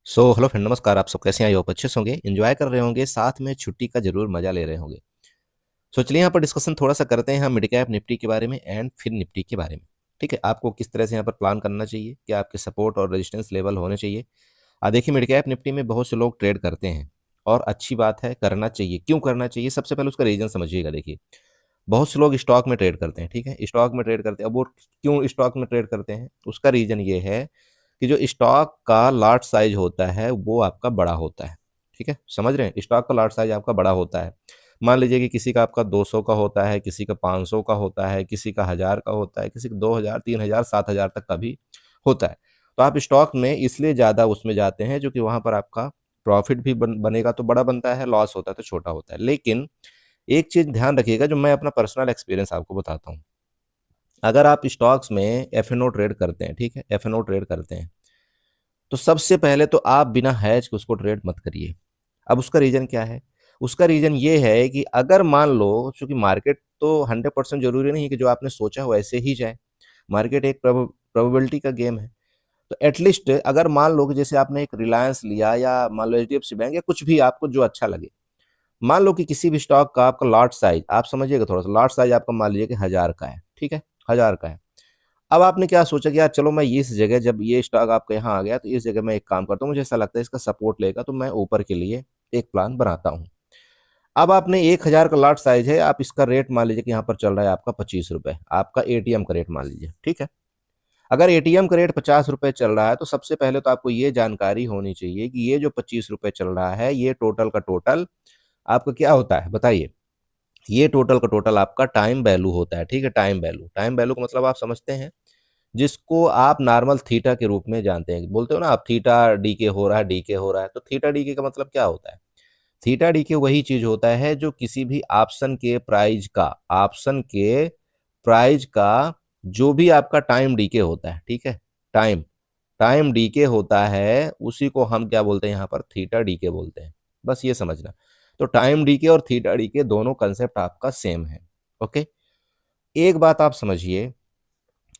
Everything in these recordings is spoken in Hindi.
हेलो फ्रेंड, नमस्कार। आप सब कैसे हैं? आई होप अच्छे से होंगे, एंजॉय कर रहे होंगे, साथ में छुट्टी का जरूर मजा ले रहे होंगे। चलिए यहाँ पर डिस्कशन थोड़ा सा करते हैं हम मिड कैप निफ्टी के बारे में एंड फिर निफ्टी के बारे में। ठीक है, आपको किस तरह से यहाँ पर प्लान करना चाहिए, क्या आपके सपोर्ट और रेजिस्टेंस लेवल होने चाहिए। देखिए, मिड कैप निफ्टी में बहुत से लोग ट्रेड करते हैं और अच्छी बात है, करना चाहिए। क्यों करना चाहिए? सबसे पहले उसका रीजन समझिएगा। देखिए, बहुत से लोग स्टॉक में ट्रेड करते हैं। ठीक है, स्टॉक में ट्रेड करते हैं। अब वो क्यों स्टॉक में ट्रेड करते हैं? उसका रीजन ये है कि जो स्टॉक का लॉट साइज होता है वो आपका बड़ा होता है। ठीक है, समझ रहे हैं? स्टॉक का लॉट साइज आपका बड़ा होता है। मान लीजिए कि किसी का आपका 200 का होता है, किसी का 500 का होता है, किसी का 1000 का होता है, किसी का 2000, 3000, 7000 तक का भी होता है। तो आप स्टॉक में इसलिए ज़्यादा उसमें जाते हैं जो कि वहाँ पर आपका प्रॉफिट भी बनेगा तो बड़ा बनता है, लॉस होता है तो छोटा होता है। लेकिन एक चीज़ ध्यान रखिएगा, जो मैं अपना पर्सनल एक्सपीरियंस आपको बताता हूँ। अगर आप स्टॉक्स में एफ ट्रेड करते हैं, ठीक है, एफ ट्रेड करते हैं, तो सबसे पहले तो आप बिना हैज के उसको ट्रेड मत करिए। अब उसका रीजन क्या है? उसका रीजन ये है कि अगर मान लो, चूंकि मार्केट तो 100% जरूरी नहीं कि जो आपने सोचा हो वैसे ही जाए। मार्केट एक प्रोबेबिलिटी का गेम है। तो एटलीस्ट अगर मान लो कि जैसे आपने एक रिलायंस लिया या मान लो एचडीएफसी बैंक या कुछ भी आपको जो अच्छा लगे। मान लो कि किसी भी स्टॉक का आपका लॉट साइज, आप समझिएगा थोड़ा सा, लॉट साइज आपका मान लीजिए कि 1000 का है। ठीक है, 1000 का है। अब आपने क्या सोचा कि यार चलो मैं इस जगह, जब ये स्टॉक आपके यहाँ आ गया तो इस जगह मैं एक काम करता हूँ, मुझे ऐसा लगता है इसका सपोर्ट लेगा तो मैं ऊपर के लिए एक प्लान बनाता हूँ। अब आपने 1000 का लॉट साइज है, आप इसका रेट मान लीजिए कि यहाँ पर चल रहा है आपका 25 रुपए, आपका एटीएम का रेट मान लीजिए। ठीक है, अगर एटीएम का रेट 50 रुपए चल रहा है तो सबसे पहले तो आपको ये जानकारी होनी चाहिए कि ये जो 25 रुपए चल रहा है, ये टोटल का टोटल आपका क्या होता है बताइए। ये टोटल का टोटल आपका टाइम वैल्यू होता है। ठीक है, टाइम वैल्यू, टाइम वैल्यू का मतलब आप समझते हैं, जिसको आप नॉर्मल थीटा के रूप में जानते हैं। बोलते हो ना आप, थीटा डीके हो रहा है, डीके हो रहा है। तो थीटा डीके का मतलब क्या होता है? थीटा डीके वही चीज होता है जो किसी भी ऑप्शन के प्राइस का, ऑप्शन के प्राइस का जो भी आपका टाइम डीके होता है, ठीक है, टाइम टाइम डीके होता है, उसी को हम क्या बोलते हैं यहाँ पर? थीटा डीके बोलते हैं। बस ये समझना। तो टाइम डीके और थीटा डीके दोनों कंसेप्ट आपका सेम है। ओके, एक बात आप समझिए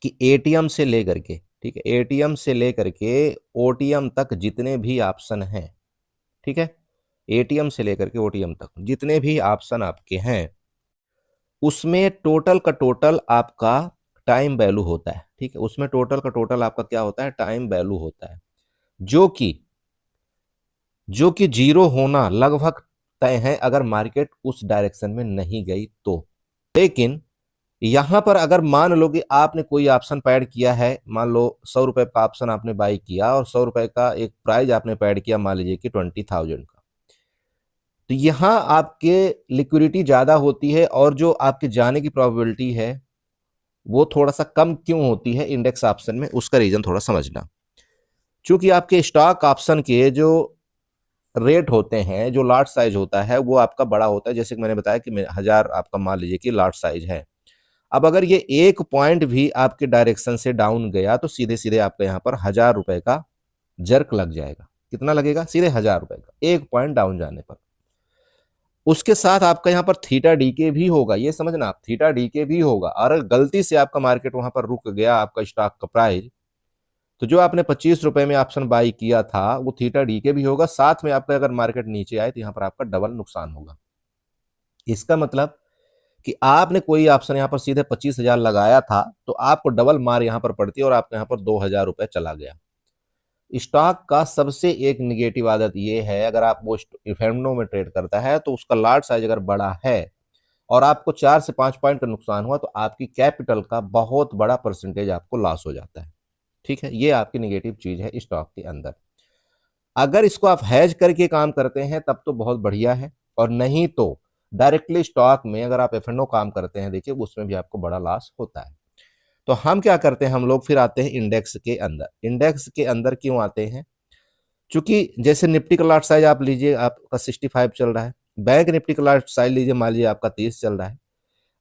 कि एटीएम से लेकर के, ठीक है, एटीएम से लेकर के ओटीएम तक जितने भी ऑप्शन हैं, ठीक है, एटीएम से लेकर के ओटीएम तक जितने भी ऑप्शन आपके हैं, उसमें टोटल का टोटल आपका टाइम वैल्यू होता है। ठीक है, उसमें टोटल का टोटल आपका क्या होता है? टाइम वैल्यू होता है, जो कि जो कि जीरो होना लगभग तय है अगर मार्केट उस डायरेक्शन में नहीं गई तो। लेकिन यहां पर अगर मान लो कि आपने कोई ऑप्शन पैड किया है, मान लो 100 रुपए का ऑप्शन आपने बाई किया और 100 रुपए का एक प्राइस आपने पैड किया, मान लीजिए कि 20,000 का। तो यहां आपके लिक्विडिटी ज्यादा होती है और जो आपके जाने की प्रोबेबिलिटी है वो थोड़ा सा कम क्यों होती है इंडेक्स ऑप्शन में? उसका रीजन थोड़ा समझना। क्योंकि आपके स्टॉक ऑप्शन के जो रेट होते हैं, जो लॉट साइज होता है वो आपका बड़ा होता है। जैसे कि मैंने बताया कि 1000 आपका मान लीजिए कि लॉट साइज है। अब अगर ये एक पॉइंट भी आपके डायरेक्शन से डाउन गया तो सीधे सीधे आपके यहाँ पर 1000 रुपए का जर्क लग जाएगा। कितना लगेगा? सीधे 1000 रुपए का, एक पॉइंट डाउन जाने पर। उसके साथ आपका यहाँ पर थीटा डीके भी होगा, ये समझना आप, थीटा डीके भी होगा। और अगर गलती से आपका मार्केट वहां पर रुक गया, आपका स्टॉक का प्राइस, तो जो आपने 25 रुपए में ऑप्शन बाई किया था वो थीटा डीके भी होगा। साथ में आपका अगर मार्केट नीचे आए तो यहाँ पर आपका डबल नुकसान होगा। इसका मतलब कि आपने कोई ऑप्शन यहाँ पर सीधे 25,000 लगाया था तो आपको डबल मार यहाँ पर पड़ती है और आपके यहाँ पर 2,000 रुपए चला गया। स्टॉक का सबसे एक निगेटिव आदत ये है, अगर आप वो इफेंडो में ट्रेड करता है तो उसका लॉट साइज अगर बड़ा है और आपको 4 से 5 पॉइंट का नुकसान हुआ तो आपकी कैपिटल का बहुत बड़ा परसेंटेज आपको लॉस हो जाता है। ठीक है, ये आपकी निगेटिव चीज है स्टॉक के अंदर। अगर इसको आप हैज करके काम करते हैं तब तो बहुत बढ़िया है, और नहीं तो डायरेक्टली स्टॉक में अगर आप एफ काम करते हैं, देखिए उसमें भी आपको बड़ा लॉस होता है। तो हम क्या करते हैं, हम लोग फिर आते हैं इंडेक्स के अंदर। इंडेक्स के अंदर क्यों आते हैं? क्योंकि जैसे निफ्टी का लॉट साइज आप लीजिए, आपका 65 चल रहा है। बैंक निफ्टी का लॉट साइज लीजिए, मान लीजिए आपका 30 चल रहा है।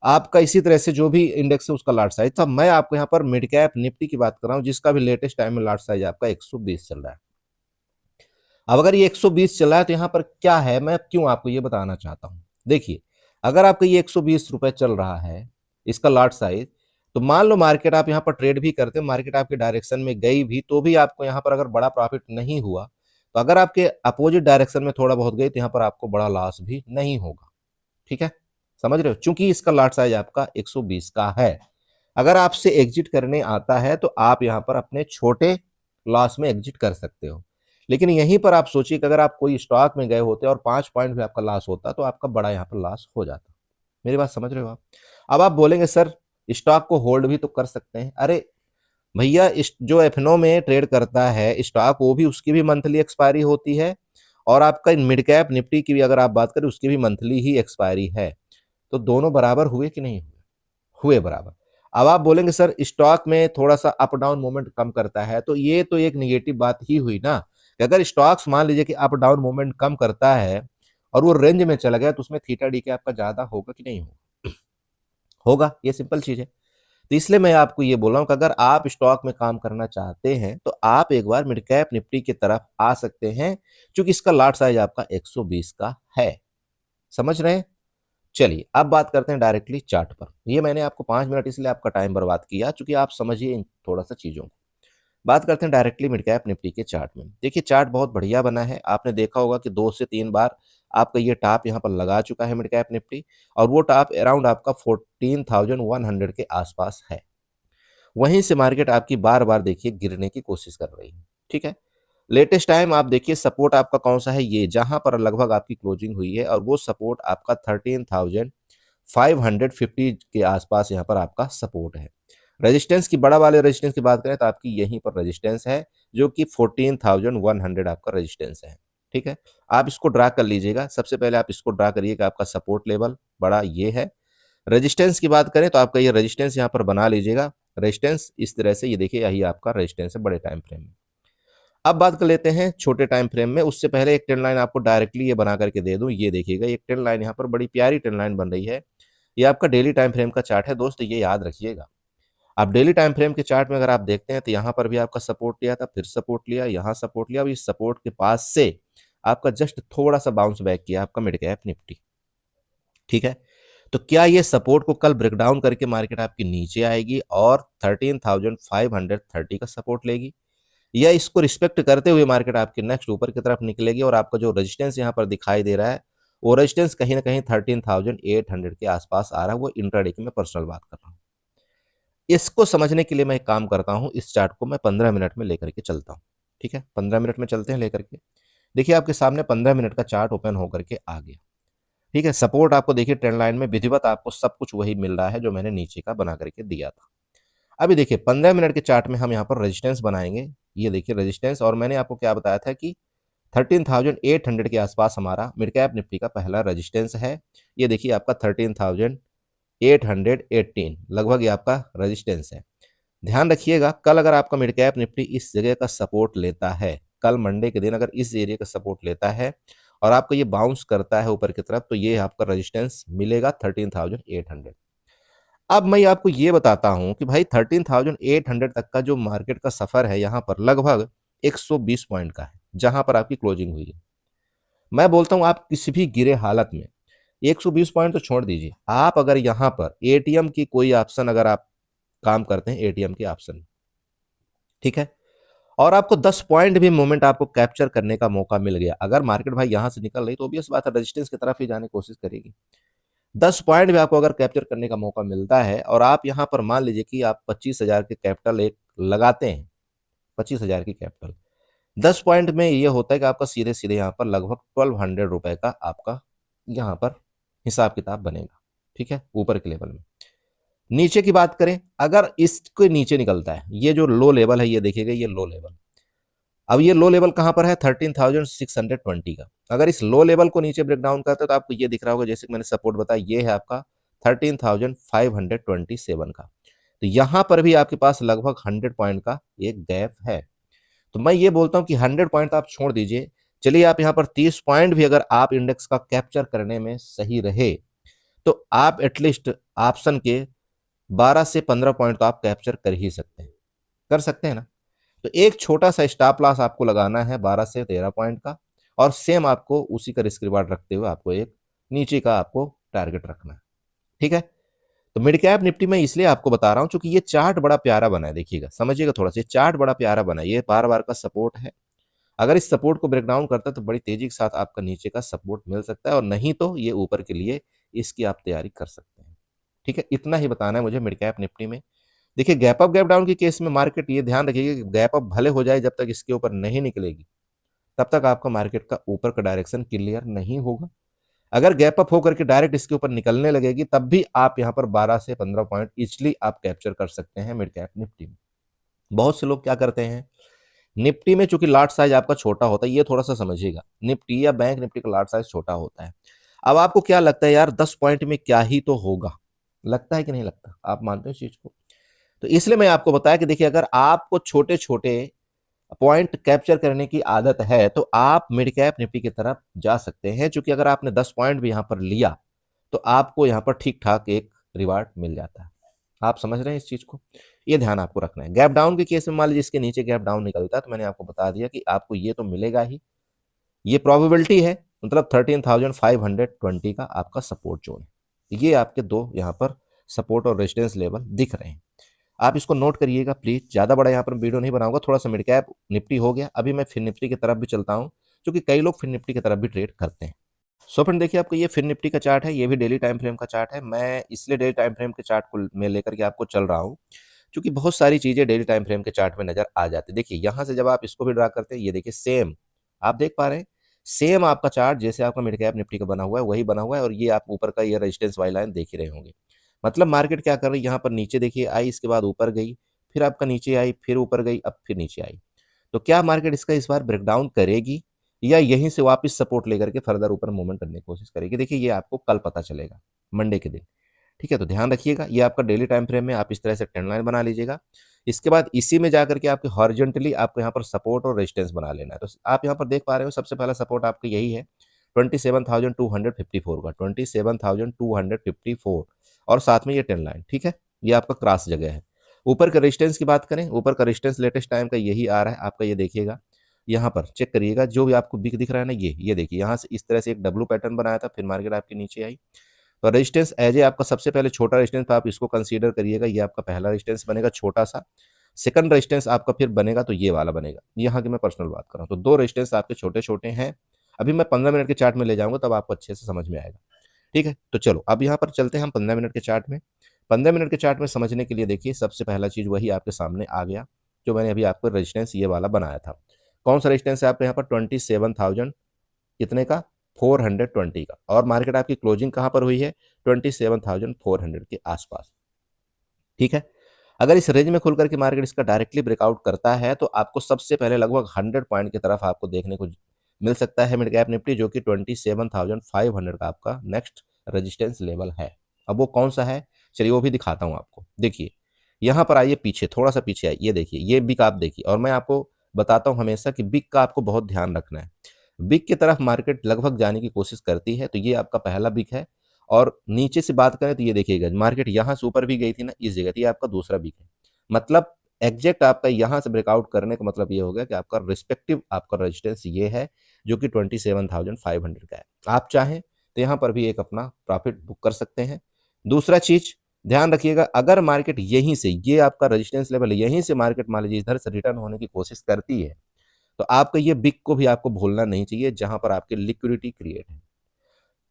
आपका इसी तरह से जो भी इंडेक्स है उसका लॉट साइज। तो मैं आपको यहाँ पर मिड कैप निफ्टी की बात कर रहा हूँ, जिसका भी लेटेस्ट टाइम में लॉट साइज आपका 120 चल रहा है। अब अगर ये 120 चला है तो यहाँ पर क्या है, मैं क्यों आपको ये बताना चाहता हूँ। देखिए, अगर आपका ये 120 रुपए चल रहा है इसका लॉट साइज, तो मान लो मार्केट आप यहाँ पर ट्रेड भी करते हो, मार्केट आपके डायरेक्शन में गई भी तो भी आपको यहाँ पर अगर बड़ा प्रॉफिट नहीं हुआ तो अगर आपके अपोजिट डायरेक्शन में थोड़ा बहुत गए तो यहाँ पर आपको बड़ा लॉस भी नहीं होगा। ठीक है, समझ रहे हो, चूंकि इसका लॉट साइज आपका 120 का है। अगर आपसे एग्जिट करने आता है तो आप यहाँ पर अपने छोटे लॉस में एग्जिट कर सकते हो। लेकिन यहीं पर आप सोचिए कि अगर आप कोई स्टॉक में गए होते और 5 पॉइंट भी आपका लॉस होता तो आपका बड़ा यहाँ पर लॉस हो जाता। मेरी बात समझ रहे हो आप? अब आप बोलेंगे सर स्टॉक को होल्ड भी तो कर सकते हैं। अरे भैया, जो एफनो में ट्रेड करता है स्टॉक, वो भी उसकी भी मंथली एक्सपायरी होती है, और आपका मिड कैप निफ्टी की भी अगर आप बात करें उसकी भी मंथली ही एक्सपायरी है। तो दोनों बराबर हुए कि नहीं हुए? हुए बराबर। अब आप बोलेंगे सर स्टॉक में थोड़ा सा अप डाउन मूवमेंट कम करता है, तो ये तो एक निगेटिव बात ही हुई ना, कि अगर स्टॉक्स मान लीजिए कि अप डाउन मूवमेंट कम करता है और वो रेंज में चला गया तो उसमें थीटा डी के आपका ज्यादा होगा कि नहीं होगा? होगा, ये सिंपल चीज है। तो इसलिए मैं आपको ये बोल रहा हूं कि अगर आप स्टॉक में काम करना चाहते हैं तो आप एक बार मिड कैप निफ्टी की तरफ आ सकते हैं, क्योंकि इसका लॉट साइज आपका 120 का है। समझ रहे हैं? चलिए अब बात करते हैं डायरेक्टली चार्ट पर। ये मैंने आपको 5 मिनट इसलिए आपका टाइम बर्बाद किया, चूंकि आप समझिए इन थोड़ा सा चीजों को। बात करते हैं डायरेक्टली मिड कैप निफ्टी के चार्ट में। देखिए चार्ट बहुत बढ़िया बना है, आपने देखा होगा कि 2 से 3 बार आपका ये टॉप यहाँ पर लगा चुका है मिड कैप निफ्टी, और वो टॉप अराउंड आपका 14,100 के आसपास है। वहीं से मार्केट आपकी बार बार देखिए गिरने की कोशिश कर रही है। ठीक है, लेटेस्ट टाइम आप देखिए सपोर्ट आपका कौन सा है, ये जहां पर लगभग आपकी क्लोजिंग हुई है, और वो सपोर्ट आपका 13,550 के आसपास यहाँ पर आपका सपोर्ट है। रेजिस्टेंस की बड़ा वाले रेजिस्टेंस की बात करें तो आपकी यहीं पर रेजिस्टेंस है, जो कि 14,100 आपका रेजिस्टेंस है। ठीक है, आप इसको ड्रा कर लीजिएगा। सबसे पहले आप इसको ड्रा करिए कि आपका सपोर्ट लेवल बड़ा ये है। रेजिस्टेंस की बात करें तो आपका ये रेजिस्टेंस यहाँ पर बना लीजिएगा। रेजिस्टेंस इस तरह से, ये देखिए यही आपका रेजिस्टेंस है बड़े टाइम फ्रेम में। अब बात कर लेते हैं छोटे टाइम फ्रेम में। उससे पहले एक ट्रेंड लाइन आपको डायरेक्टली ये बना करके दे दूं। ये देखिएगा एक ट्रेंड लाइन यहाँ पर बड़ी प्यारी ट्रेंड लाइन बन रही है। ये आपका डेली टाइम फ्रेम का चार्ट है दोस्त, ये याद रखिएगा। आप डेली टाइम फ्रेम के चार्ट में अगर आप देखते हैं तो यहाँ पर भी आपका सपोर्ट लिया था, फिर सपोर्ट लिया, यहाँ सपोर्ट लिया। अब इस सपोर्ट के पास से आपका जस्ट थोड़ा सा बाउंस बैक किया आपका मिड कैप निफ्टी। ठीक है, तो क्या ये सपोर्ट को कल ब्रेक डाउन करके मार्केट आपकी नीचे आएगी और 13,530 का सपोर्ट लेगी, या इसको रिस्पेक्ट करते हुए मार्केट आपके नेक्स्ट ऊपर की तरफ निकलेगी? और आपका जो रेजिस्टेंस यहाँ पर दिखाई दे रहा है वो रेजिस्टेंस कहीं ना कहीं 13,800 के आसपास आ रहा है। वो इंट्राडे की मैं पर्सनल बात कर रहा हूँ। इसको समझने के लिए मैं एक काम करता हूँ, इस चार्ट को मैं 15 मिनट में लेकर के चलता हूँ। ठीक है, 15 मिनट में चलते हैं लेकर के। देखिए आपके सामने 15 मिनट का चार्ट ओपन होकर के आ गया। ठीक है, सपोर्ट आपको देखिए ट्रेंड लाइन में विधिवत आपको सब कुछ वही मिल रहा है जो मैंने नीचे का बना करके दिया था। अभी देखिए 15 मिनट के चार्ट में हम यहाँ पर रेजिस्टेंस बनाएंगे। ये देखिए रेजिस्टेंस, और मैंने आपको क्या बताया था कि 13,800 के आसपास हमारा मिड कैप निफ्टी का पहला रेजिस्टेंस है। ये देखिए आपका 13,818 लगभग ये आपका रेजिस्टेंस है। ध्यान रखिएगा कल अगर आपका मिड कैप निफ्टी इस जगह का सपोर्ट लेता है, कल मंडे के दिन अगर इस एरिया का सपोर्ट लेता है और आपका ये बाउंस करता है ऊपर की तरफ, तो ये आपका रेजिस्टेंस मिलेगा 13,800। अब मैं आपको ये बताता हूं कि भाई 13,800 तक का जो मार्केट का सफर है यहाँ पर लगभग 120 पॉइंट का है, जहां पर आपकी क्लोजिंग हुई है। मैं बोलता हूं आप किसी भी गिरे हालत में 120 पॉइंट तो छोड़ दीजिए, आप अगर यहाँ पर एटीएम की कोई ऑप्शन अगर आप काम करते हैं एटीएम के ऑप्शन, ठीक है, और आपको 10 पॉइंट भी मोमेंट आपको कैप्चर करने का मौका मिल गया, अगर मार्केट भाई यहां से निकल रही तो ऑब्वियस बात है रेजिस्टेंस की तरफ ही जाने की कोशिश करेगी। 10 पॉइंट भी आपको अगर कैप्चर करने का मौका मिलता है और आप यहाँ पर मान लीजिए कि आप 25,000 के कैपिटल एक लगाते हैं, 25,000 की कैपिटल, 10 पॉइंट में ये होता है कि आपका सीधे सीधे यहाँ पर लगभग 1200 रुपए का आपका यहाँ पर हिसाब किताब बनेगा। ठीक है, ऊपर के लेवल में। नीचे की बात करें, अगर इसके नीचे निकलता है, ये जो लो लेवल है ये देखिएगा, ये लो लेवल, अब ये लो लेवल कहां पर है 13,620 का। अगर इस लो लेवल को नीचे ब्रेक डाउन करते तो आपको ये दिख रहा होगा, जैसे कि मैंने सपोर्ट बताया, ये है आपका 13,527 का। तो यहां पर भी आपके पास लगभग 100 पॉइंट का एक गैप है। तो मैं ये बोलता हूं कि 100 पॉइंट आप छोड़ दीजिए, चलिए आप यहां पर 30 पॉइंट भी अगर आप इंडेक्स का कैप्चर करने में सही रहे तो आप एटलीस्ट ऑप्शन के 12 से 15 पॉइंट तो आप कैप्चर कर ही सकते हैं, कर सकते हैं ना। तो एक छोटा सा स्टॉप लॉस आपको लगाना है 12 से 13 पॉइंट का, और सेम आपको उसी का रिस्क रिवार्ड रखते हुए आपको एक नीचे का आपको टारगेट रखना है। ठीक है, तो मिड कैप निफ्टी में इसलिए आपको बता रहा हूं क्योंकि ये चार्ट बड़ा प्यारा बना है। देखिएगा, समझिएगा थोड़ा सा, चार्ट बड़ा प्यारा बना है, ये बार बार का सपोर्ट है अगर इस सपोर्ट को ब्रेक डाउन करता है तो बड़ी तेजी के साथ आपका नीचे का सपोर्ट मिल सकता है, और नहीं तो ये ऊपर के लिए इसकी आप तैयारी कर सकते हैं। ठीक है, इतना ही बताना है मुझे मिड कैप निफ्टी में। देखिए गैप अप गैप डाउन के केस में मार्केट ये ध्यान रखिएगा कि गैप अप भले हो जाए, जब तक इसके ऊपर नहीं निकलेगी तब तक आपका मार्केट का ऊपर का डायरेक्शन क्लियर नहीं होगा। अगर गैप अप होकर के डायरेक्ट इसके ऊपर निकलने लगेगी तब भी आप यहाँ पर 12 से 15 पॉइंट इजिली आप कैप्चर कर सकते हैं मिड कैप निफ्टी में। बहुत से लोग क्या करते हैं, निफ्टी में चूंकि लाट साइज आपका छोटा होता है, ये थोड़ा सा समझिएगा, निफ्टी या बैंक निफ्टी का लाट साइज छोटा होता है। अब आपको क्या लगता है यार 10 पॉइंट में क्या ही तो होगा, लगता है कि नहीं लगता, आप मानते हो इस चीज को? तो इसलिए मैं आपको बताया कि देखिए अगर आपको छोटे छोटे पॉइंट कैप्चर करने की आदत है तो आप मिड कैप निफ्टी की तरफ जा सकते हैं, क्योंकि अगर आपने 10 पॉइंट भी यहां पर लिया तो आपको यहां पर ठीक ठाक एक रिवार्ड मिल जाता है। आप समझ रहे हैं इस चीज को? ये ध्यान आपको रखना है। गैप डाउन के केस में मान लीजिए इसके नीचे गैप डाउन निकलता है तो मैंने आपको बता दिया कि आपको ये तो मिलेगा ही, ये प्रोबेबिलिटी है, मतलब 13,520 का आपका सपोर्ट जोन है। ये आपके दो यहाँ पर सपोर्ट और रेजिस्टेंस लेवल दिख रहे हैं, आप इसको नोट करिएगा प्लीज। ज्यादा बड़ा यहाँ पर वीडियो नहीं बनाऊंगा, थोड़ा सा मिड कैप निफ्टी हो गया, अभी मैं फिर निफ्टी की तरफ भी चलता हूँ, क्योंकि कई लोग फिर निफ्टी की तरफ भी ट्रेड करते हैं। सो फ्रेंड देखिए आपको ये फिर निफ्टी का चार्ट है, ये भी डेली टाइम फ्रेम का चार्ट है। मैं इसलिए डेली टाइम फ्रेम के चार्ट को मैं लेकर के आपको चल रहा हूँ क्योंकि बहुत सारी चीजें डेली टाइम फ्रेम के चार्ट में नजर आ जाती है। देखिए यहाँ से जब आप इसको भी ड्रा करते हैं, ये देखिए सेम आप देख पा रहे हैं, सेम आपका चार्ट जैसे आपका मिड कैप निफ्टी का बना हुआ है वही बना हुआ है, और ये आप ऊपर का ये रेजिस्टेंस वाली लाइन देख ही रहे होंगे। मतलब मार्केट क्या कर रही है, यहाँ पर नीचे देखिए आई, इसके बाद ऊपर गई, फिर आपका नीचे आई, फिर ऊपर गई, अब फिर नीचे आई। तो क्या मार्केट इसका इस बार ब्रेकडाउन करेगी या यहीं से वापस सपोर्ट लेकर के फर्दर ऊपर मूवमेंट करने की कोशिश करेगी? देखिए ये आपको कल पता चलेगा, मंडे के दिन। ठीक है, तो ध्यान रखिएगा, ये आपका डेली टाइम फ्रेम में आप इस तरह से ट्रेंड लाइन बना लीजिएगा। इसके बाद इसी में जाकर के आपके हॉरिजॉन्टली आपको यहाँ पर सपोर्ट और रेजिस्टेंस बना लेना है। तो आप यहाँ पर देख पा रहे हो सबसे पहला सपोर्ट आपका यही है 27,254 का, 27,254, और साथ में ये ट्रेंड लाइन। ठीक है, ये आपका क्रॉस जगह है। ऊपर का रेजिस्टेंस की बात करें, ऊपर का रेजिस्टेंस लेटेस्ट टाइम का यही आ रहा है आपका, ये देखिएगा यहाँ पर चेक करिएगा, जो भी आपको बिग दिख रहा है ना, ये देखिए यहाँ से इस तरह से एक डब्लू पैटर्न बनाया था, फिर मार्केट आपके नीचे आई। तो रेजिस्टेंस एज ए आपका सबसे पहले छोटा रेजिस्टेंस आप इसको कंसीडर करिएगा, ये आपका पहला रेजिस्टेंस बनेगा छोटा सा। सेकंड रेजिस्टेंस आपका फिर बनेगा तो ये वाला बनेगा, यहाँ की मैं पर्सनल बात कर रहा हूँ। तो दो रेजिस्टेंस आपके छोटे छोटे हैं, अभी मैं 15 मिनट के चार्ट में ले जाऊंगा तब आपको अच्छे से समझ में आएगा। ठीक है, तो चलो अब यहाँ पर चलते हैं हम 15 मिनट के चार्ट में। 15 मिनट के चार्ट में समझने के लिए देखिए सबसे पहला चीज वही आपके सामने आ गया जो मैंने अभी आपको रेजिस्टेंस ये वाला बनाया था। कौन सा रेजिस्टेंस है आपके यहाँ पर 27,000 कितने का, 420 का, और मार्केट आपकी क्लोजिंग कहाँ पर हुई है, 27,400 के आसपास। ठीक है, अगर इस रेंज में खुल करके मार्केट इसका डायरेक्टली ब्रेकआउट करता है तो आपको सबसे पहले लगभग 100 पॉइंट की तरफ आपको देखने को मिल सकता है मिड कैप निफ्टी, जो कि 27,500 का आपका नेक्स्ट रेजिस्टेंस लेवल है। अब वो कौन सा है, चलिए वो भी दिखाता हूं आपको। देखिए यहाँ पर आइए पीछे, थोड़ा सा पीछे आइए, ये देखिए ये बिग आप देखिए, और मैं आपको बताता हूं हमेशा कि बिग का आपको बहुत ध्यान रखना है। बिग की तरफ मार्केट लगभग जाने की कोशिश करती है, तो ये आपका पहला बिग है। और नीचे से बात करें तो ये देखिएगा मार्केट यहाँ से ऊपर भी गई थी ना इस जगह, ये आपका दूसरा बिग है। मतलब एग्जैक्ट आपका यहाँ से ब्रेकआउट करने का मतलब ये हो गया कि आपका रिस्पेक्टिव आपका रेजिस्टेंस ये है जो कि 27,500 का है। आप चाहें तो यहाँ पर भी एक अपना प्रॉफिट बुक कर सकते हैं। दूसरा चीज ध्यान रखिएगा, अगर मार्केट यहीं से ये आपका रेजिस्टेंस लेवल यहीं से मार्केट मान लीजिए इधर से रिटर्न होने की कोशिश करती है तो आपका ये बिग को भी आपको भूलना नहीं चाहिए, जहां पर आपकी लिक्विडिटी क्रिएट है।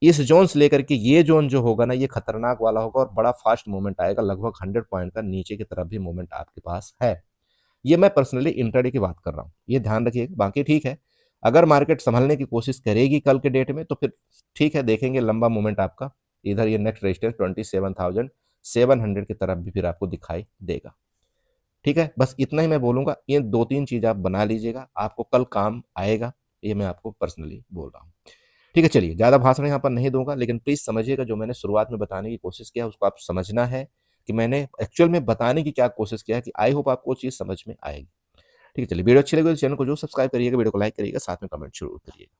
इस जोन से लेकर के ये जोन जो होगा ना, ये खतरनाक वाला होगा और बड़ा फास्ट मूवमेंट आएगा, लगभग 100 पॉइंट का नीचे की तरफ भी मूवमेंट आपके पास है। ये मैं पर्सनली इंट्राडे की बात कर रहा हूँ, ये ध्यान रखिएगा। बाकी ठीक है, अगर मार्केट संभलने की कोशिश करेगी कल के डेट में तो फिर ठीक है, देखेंगे लंबा मूवमेंट आपका इधर, ये नेक्स्ट रेजिस्टेंस 27,700 की तरफ भी फिर आपको दिखाई देगा। ठीक है, बस इतना ही मैं बोलूंगा, ये दो तीन चीज आप बना लीजिएगा, आपको कल काम आएगा, ये मैं आपको पर्सनली बोल रहा हूँ। ठीक है, चलिए ज़्यादा भाषण यहाँ पर नहीं दूंगा, लेकिन प्लीज़ समझिएगा जो मैंने शुरुआत में बताने की कोशिश किया उसको आप समझना है कि मैंने एक्चुअल में बताने की क्या कोशिश किया है, कि आई होप आपको चीज़ समझ में आएगी। ठीक है, चलिए वीडियो अच्छी लगी तो चैनल को जो सब्सक्राइब करिएगा, वीडियो को लाइक करिएगा, साथ में कमेंट जरूर करिएगा।